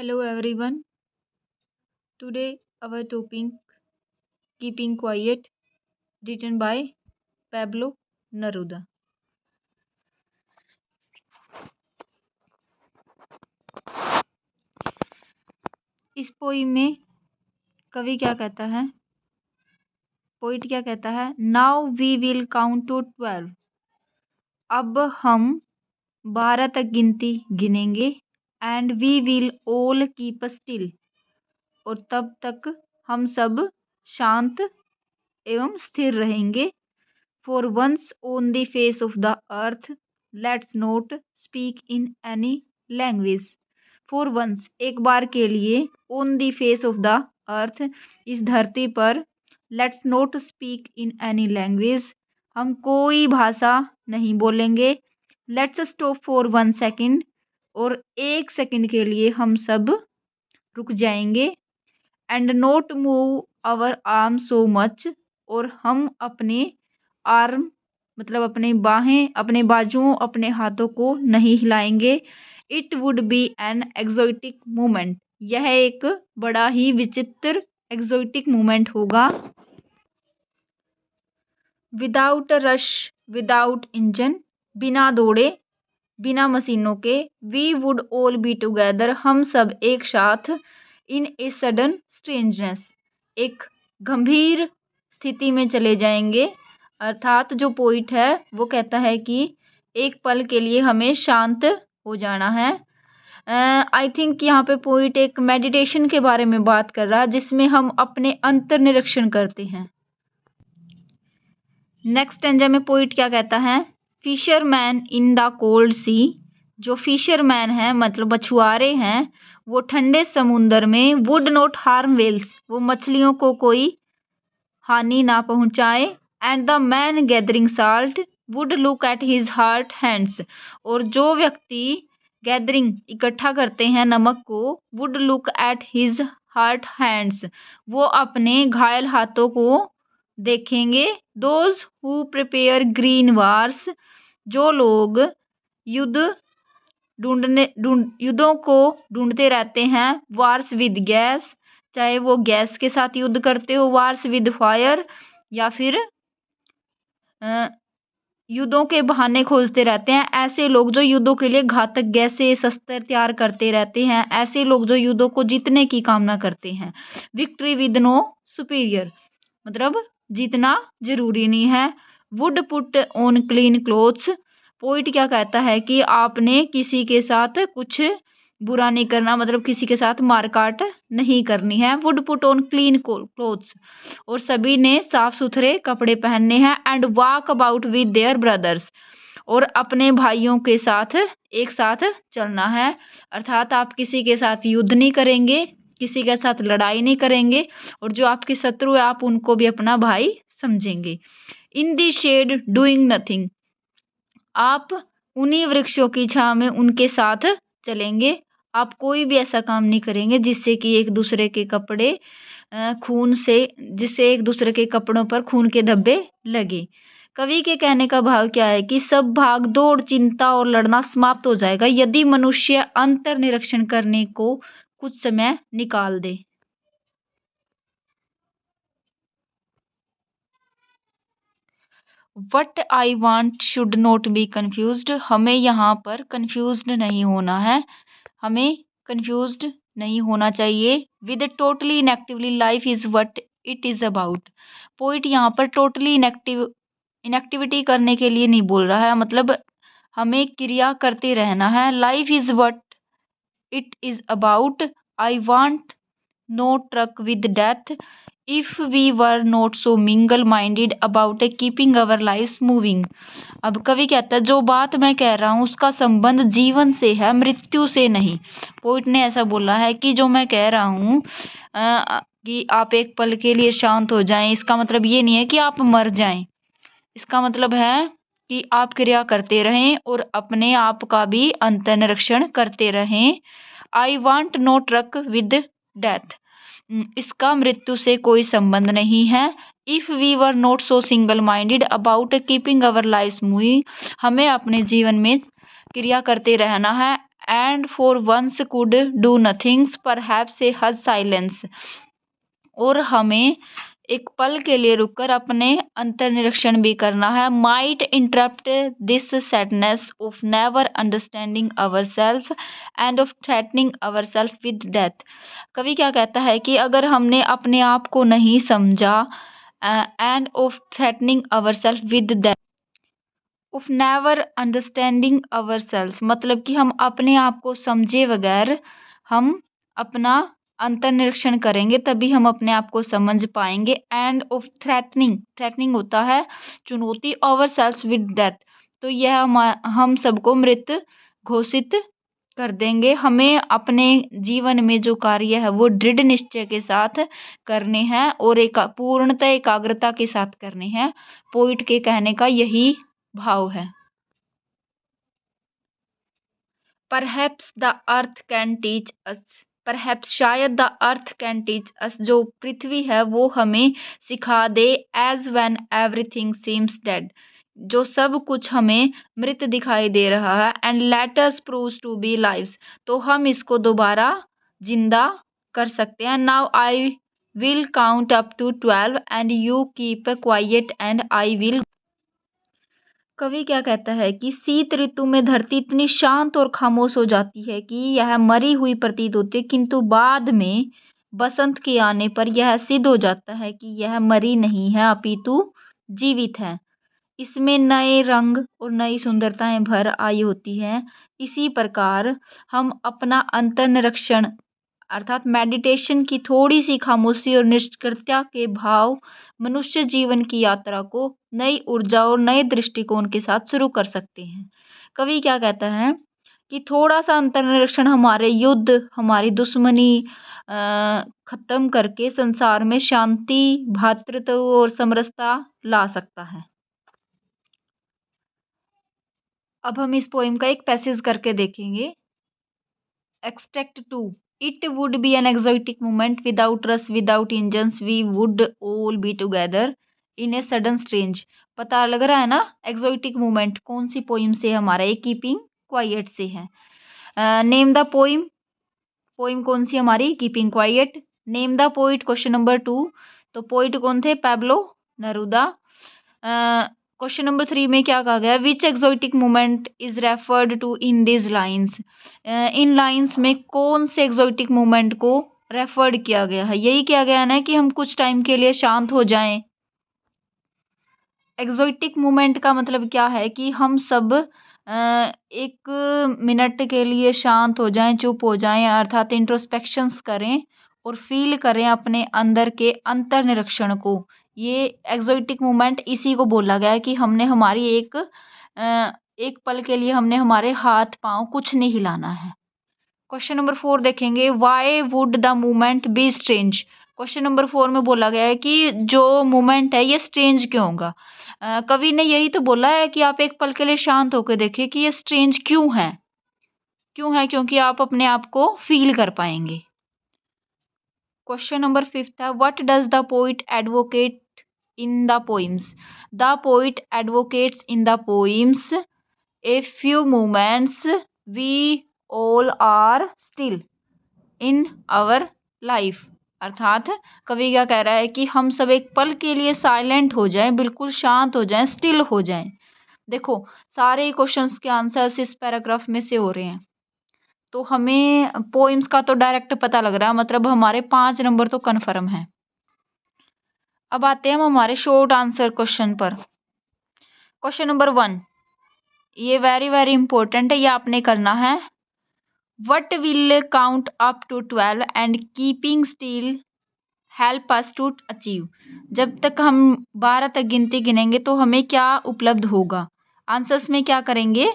Hello everyone. Today our topic Keeping Quiet, written by Pablo Neruda. इस poem में कवि क्या कहता है? पोइट क्या कहता है? Now we will count to 12. अब हम 12 तक गिनती गिनेंगे. And we will all keep still. और तब तक हम सब शांत एवं स्थिर रहेंगे. For once on the face of the earth, let's not speak in any language. For once, एक बार के लिए, on the face of the earth, इस धरती पर, let's not speak in any language, हम कोई भाषा नहीं बोलेंगे. Let's stop for 1 second, और 1 सेकंड के लिए हम सब रुक जाएंगे. And not move our arm so much, और हम अपने आर्म मतलब अपने बाहें, अपने बाजुओं, अपने हाथों को नहीं हिलाएंगे. It would be an exotic moment. यह एक बड़ा ही विचित्र एक्सोटिक मोमेंट होगा. विदाउट रश, विदाउट इंजन, बिना दौड़े, बिना मशीनों के. We would all be together, हम सब एक साथ. इन ए सडन स्ट्रेंजनेस, एक गंभीर स्थिति में चले जाएंगे. अर्थात जो पोइट है वो कहता है कि एक पल के लिए हमें शांत हो जाना है. आई थिंक यहाँ पे पोइट एक मेडिटेशन के बारे में बात कर रहा है, जिसमें हम अपने अंतर निरीक्षण करते हैं. नेक्स्ट स्टैंजा में पोइट क्या कहता है? फिशरमैन इन द कोल्ड सी. जो फिशरमैन है मतलब मछुआरे हैं, वो ठंडे समुंदर में. वुड नॉट हार्म वेल्स, वो मछलियों को कोई हानि ना पहुंचाए. And the man gathering salt would look at his heart hands, और जो व्यक्ति गैदरिंग इकट्ठा करते हैं नमक को, would look at his heart hands, वो अपने घायल हाथों को देखेंगे. Those who prepare green wars, जो लोग युद्धों को ढूंढते रहते हैं. वार्स विद गैस, चाहे वो गैस के साथ युद्ध करते हो. वार्स विद फायर, या फिर युद्धों के बहाने खोजते रहते हैं. ऐसे लोग जो युद्धों के लिए घातक गैसें शस्त्र तैयार करते रहते हैं. ऐसे लोग जो युद्धों को जीतने की कामना करते हैं. विक्ट्री विद नो सुपीरियर, मतलब जीतना जरूरी नहीं है. Would put on clean clothes, poet क्या कहता है कि आपने किसी के साथ कुछ बुरा नहीं करना, मतलब किसी के साथ मारकाट नहीं करनी है. Would put on clean clothes, और सभी ने साफ सुथरे कपड़े पहनने हैं. And walk about with their brothers, और अपने भाइयों के साथ एक साथ चलना है. अर्थात आप किसी के साथ युद्ध नहीं करेंगे, किसी के साथ लड़ाई नहीं करेंगे, और जो आपके शत्रु है आप उनको भी अपना भाई समझेंगे. इन दी शेड डूइंग नथिंग, आप उन्हीं वृक्षों की छांव में उनके साथ चलेंगे. आप कोई भी ऐसा काम नहीं करेंगे जिससे कि एक दूसरे के कपड़े खून से, जिससे एक दूसरे के कपड़ों पर खून के धब्बे लगे. कवि के कहने का भाव क्या है कि सब भाग दौड़, चिंता और लड़ना समाप्त हो जाएगा यदि मनुष्य अंतर निरीक्षण करने को कुछ समय निकाल दे. What I want should not be confused, हमें यहाँ पर कन्फ्यूज्ड नहीं होना है, हमें कन्फ्यूज्ड नहीं होना चाहिए. With totally inactively life is what it is about, poet यहाँ पर टोटली इनएक्टिविटी करने के लिए नहीं बोल रहा है, मतलब हमें क्रिया करते रहना है. Life is what it is about. I want no truck with death if we were not so single minded about keeping our life moving. अब कवि कहता है जो बात मैं कह रहा हूँ उसका संबंध जीवन से है, मृत्यु से नहीं. पोइट ने ऐसा बोला है कि जो मैं कह रहा हूँ कि आप एक पल के लिए शांत हो जाएं, इसका मतलब ये नहीं है कि आप मर जाएं. इसका मतलब है कि आप क्रिया करते रहें और अपने आप का भी अंतर्निरीक्षण करते रहें. I want no truck with death, इसका मृत्यु से कोई संबंध नहीं है. If we were not so single minded about keeping our life moving, हमें अपने जीवन में क्रिया करते रहना है. and for once could do nothing, perhaps a hush silence। और हमें एक पल के लिए रुककर अपने अंतर्निरीक्षण भी करना है। Might interrupt this sadness of never understanding our self and of threatening our self with death. कवि क्या कहता है कि अगर हमने अपने आप को नहीं समझा and of threatening our self with death, of never understanding our selves मतलब कि हम अपने आप को समझे बगैर हम अपना अंतर्निरीक्षण करेंगे तभी हम अपने आप को समझ पाएंगे। एंड ऑफ थ्रेटनिंग, थ्रेटनिंग होता है चुनौती, अवर सेल्स विद डेथ तो यह हम सबको मृत घोषित कर देंगे। हमें अपने जीवन में जो कार्य है वो दृढ़ निश्चय के साथ करने हैं और पूर्णतः एकाग्रता के साथ करने हैं। पोइट के कहने का यही भाव है। Perhaps the earth can teach us, perhaps शायद the earth can teach us जो पृथ्वी है वो हमें सिखा दे। As when everything seems dead जो सब कुछ हमें मृत दिखाई दे रहा है। And let us prove to be lives तो हम इसको दोबारा जिंदा कर सकते हैं। Now I will count up to 12 and you keep quiet and I will. कवि क्या कहता है कि शीत ऋतु में धरती इतनी शांत और खामोश हो जाती है कि यह मरी हुई प्रतीत होती है, किंतु बाद में बसंत के आने पर यह सिद्ध हो जाता है कि यह मरी नहीं है अपितु जीवित है। इसमें नए रंग और नई सुंदरताएं भर आई होती हैं। इसी प्रकार हम अपना अंतर्निरीक्षण अर्थात मेडिटेशन की थोड़ी सी खामोशी और निष्क्रियता के भाव मनुष्य जीवन की यात्रा को नई ऊर्जा और नए दृष्टिकोण के साथ शुरू कर सकते हैं। कवि क्या कहता है कि थोड़ा सा अंतर्निरीक्षण हमारे युद्ध, हमारी दुश्मनी खत्म करके संसार में शांति, भ्रातृत्व और समरसता ला सकता है। अब हम इस पोइम का एक पैसेज करके देखेंगे। Extract 2 It would be an exotic moment without us, without engines, we would all be together in a sudden strange। पता लग रहा है ना एक्सोटिक मोमेंट कौन सी पोइम से हमारा एक कीपिंग क्वाइट से है। नेम द पोइम, पोइम कौन सी हमारी keeping quiet. Name the poet question number 2 तो पोइट कौन थे पैब्लो नरूदा। क्वेश्चन नंबर 3 में क्या कहा गया which exotic moment is referred to in this lines. इन लाइन्स में कौन से एक्सोटिक मोमेंट को रेफर्ड किया गया है। यही किया गया है ना कि हम कुछ टाइम के लिए शांत हो जाएं। एक्सोटिक मोमेंट का मतलब क्या है कि हम सब एक मिनट के लिए शांत हो जाएं, चुप हो जाएं अर्थात इंट्रोस्पेक्शंस करें और फील करें अपने अंदर के अंतर्निरीक्षण को। ये एक्सोटिक मोमेंट इसी को बोला गया है कि हमने हमारी एक पल के लिए हमने हमारे हाथ पांव कुछ नहीं हिलाना है। क्वेश्चन नंबर 4 देखेंगे why would the moment be strange. Question number 4 में बोला गया है कि जो मोमेंट है ये स्ट्रेंज क्यों होगा। कवि ने यही तो बोला है कि आप एक पल के लिए शांत होकर देखिए कि ये स्ट्रेंज क्यों है। क्यों है क्योंकि आप अपने आप को फील कर पाएंगे। क्वेश्चन नंबर 5 है what does the poet advocate in the poems. The poet advocates in the poems a few moments we all are still in our life. अर्थात कवि क्या कह रहा है कि हम सब एक पल के लिए साइलेंट हो जाएं, बिल्कुल शांत हो जाएं, स्टिल हो जाएं। देखो सारे क्वेश्चंस के आंसर्स इस पैराग्राफ में से हो रहे हैं तो हमें पोइम्स का तो डायरेक्ट पता लग रहा है, मतलब हमारे 5 नंबर तो कन्फर्म है। अब आते हैं हम हमारे शॉर्ट आंसर क्वेश्चन पर। क्वेश्चन नंबर 1 ये वेरी वेरी इंपॉर्टेंट है, ये आपने करना है। What will count up to 12 and keeping still help us to achieve। जब तक हम 12 तक गिनती गिनेंगे तो हमें क्या उपलब्ध होगा। आंसर्स में क्या करेंगे।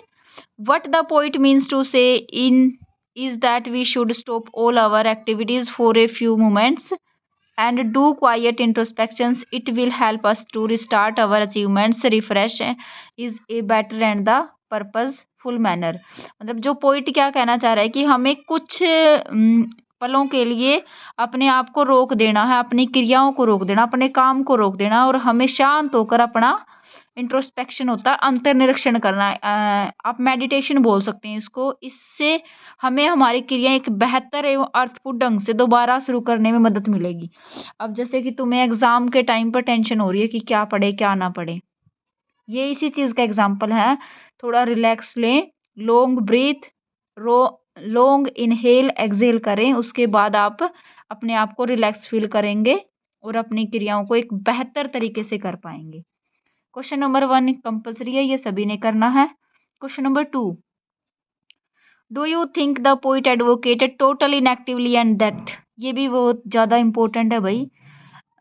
What the poet means to say in is that we should stop all our activities for a few moments and do quiet introspections। It will help us to restart our achievements, refresh is a better and the purposeful manner। मतलब जो poet क्या कहना चाह रहा है कि हमें कुछ पलों के लिए अपने आप को रोक देना है, अपनी क्रियाओं को रोक देना, अपने काम को रोक देना और हमें शांत होकर अपना इंट्रोस्पेक्शन होता है, अंतर्निरीक्षण करना है। आप मेडिटेशन बोल सकते हैं इसको। इससे हमें हमारी क्रियाएं एक बेहतर एवं अर्थपूर्ण ढंग से दोबारा शुरू करने में मदद मिलेगी। अब जैसे कि तुम्हें एग्जाम के टाइम पर टेंशन हो रही है कि क्या पढ़े क्या ना पढ़े, ये इसी चीज़ का एग्जाम्पल है। थोड़ा रिलैक्स लें, लॉन्ग ब्रीथ, रो लॉन्ग इनहेल एक्सहेल करें, उसके बाद आप अपने आप को रिलैक्स फील करेंगे और अपनी क्रियाओं को एक बेहतर तरीके से कर पाएंगे। क्वेश्चन नंबर 1 कंपल्सरी है, ये सभी ने करना है। Question number 2, do you think the poet advocated total inactively and death? ये भी बहुत ज़्यादा इंपॉर्टेंट है भाई।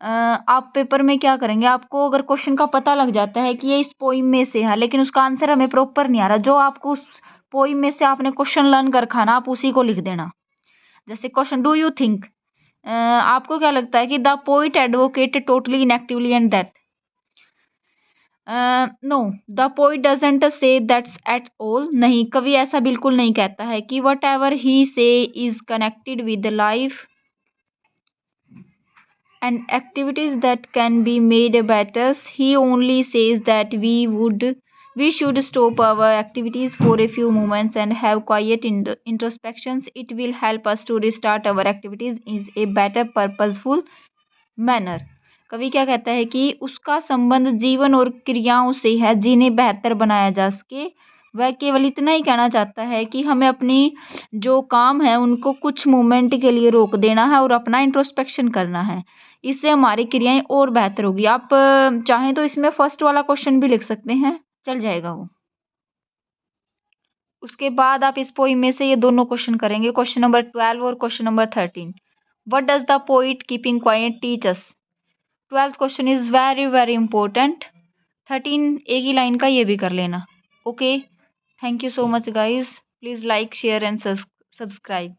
आप पेपर में क्या करेंगे, आपको अगर क्वेश्चन का पता लग जाता है कि ये इस पोइम में से है लेकिन उसका आंसर हमें प्रॉपर नहीं आ रहा, जो आपको उस पोइम में से आपने क्वेश्चन लर्न कर खाना, आप उसी को लिख देना। जैसे क्वेश्चन डू यू थिंक, आपको क्या लगता है कि the poet advocated totally inactively and death? No, the poet doesn't say that's at all. नहीं, कवि ऐसा बिल्कुल नहीं कहता है कि वट एवर ही से is connected with life and activities that can be made better. He only says that we should stop our activities for a few moments and have quiet introspections. It will help us to restart our activities in a better purposeful manner. कवि क्या कहता है कि उसका संबंध जीवन और क्रियाओं से है जिन्हें बेहतर बनाया जा सके। वह केवल इतना ही कहना चाहता है कि हमें अपनी जो काम है उनको कुछ मोमेंट के लिए रोक देना है और अपना इंट्रोस्पेक्शन करना है। इससे हमारी क्रियाएं और बेहतर होगी। आप चाहें तो इसमें फर्स्ट वाला क्वेश्चन भी लिख सकते हैं, चल जाएगा वो। उसके बाद आप इस पोइम में से ये दोनों क्वेश्चन करेंगे, क्वेश्चन नंबर 12 और question number 13। What does the poet keeping quiet teach us? 12th question is very very important. 13 एक ही लाइन का, ये भी कर लेना। Okay, thank you so much guys, please like share and subscribe.